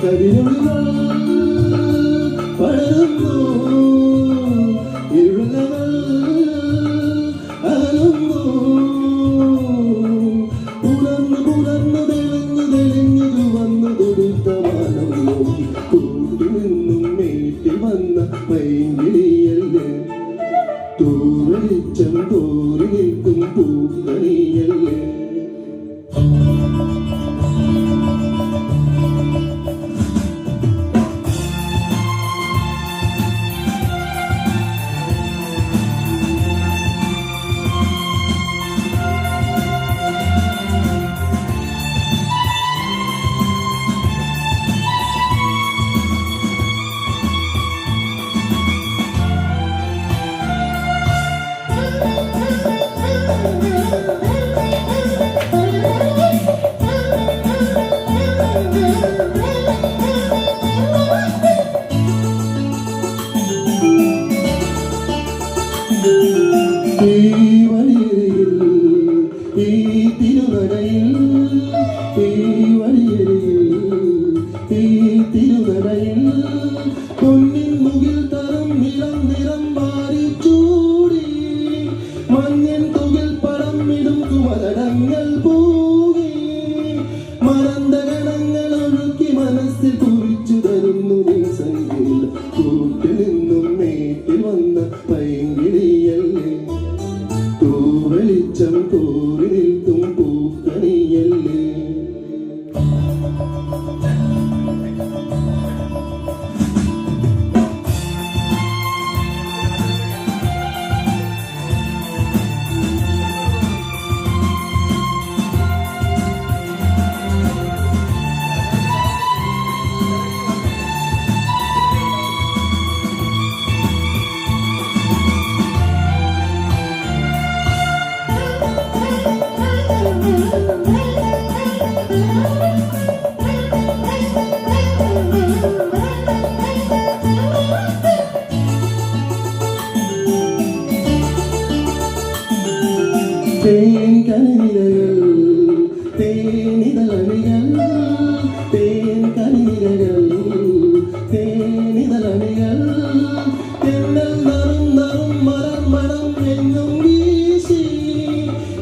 കരിയൊളികൾ പടരുന്നു ഇരുളകൾ അകലുന്നു പുലർന്നു പുലർന്നു തെളിഞ്ഞു തെളിഞ്ഞു വന്നു തൊടുത്ത വാനം നോക്കി കൂട്ടിൽ നിന്നും മേറ്റിൽ വന്ന പൈങ്കിളിയല്ലേ തൂവെളിച്ചം തോറി നിൽക്കും പൂക്കണിയല്ലേ ഈ വഴിയരികിൽ ഈ തിരുനടയിൽ ഈ വഴിയരികിൽ ഈ തിരുനടയിൽ പൊന്നിൻ മുകിൽ തരം നിറം നിറം വാരി ചൂടി മഞ്ഞൻ തുകിൽ പടം ഇടും കുമരടങ്ങൾ പൂകി മറந்த ഗണങ്ങൾ ഒഴുക്കി മനസ്സിൽ കുറിച്ചു തരുന്നു നീ സംഗീതം കൂട്ടിൽ നിന്നും മേറ്റിൽ വന്ന പൈങ്കിളിയല്ലേ വെളിച്ചം കോരി നിൽക്കും പൂക്കണിയല്ലേ തേൻ കനിനിരകൾ തേനിതളണികൾ തേൻ കനിനിരകൾ തേനിതളണികൾ തെന്നൽ നറും നറും മരം മണം എങ്ങും വീശി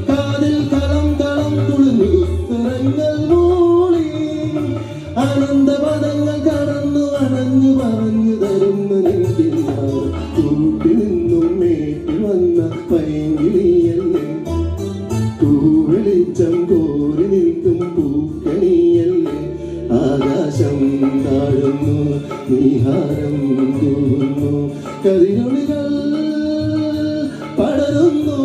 കാതിൽ കളം കളം തുളുമ്പി സ്വരങ്ങൾ മൂളി ആനന്ദപദങ്ങൾ കടന്നു അണഞ്ഞു പറഞ്ഞു തരുന്നു നെഞ്ചിനാർ കൂട്ടിൽ നിന്നും മേറ്റിൽ വന്ന പൈങ്കിളിയല്ലേ വെളിച്ചം കോരി നിൽക്കും പൂക്കണിയല്ലേ ആകാശം താഴുന്നു നീഹാരം തൂകുന്നു കരിയൊളികൾ പടരുന്നു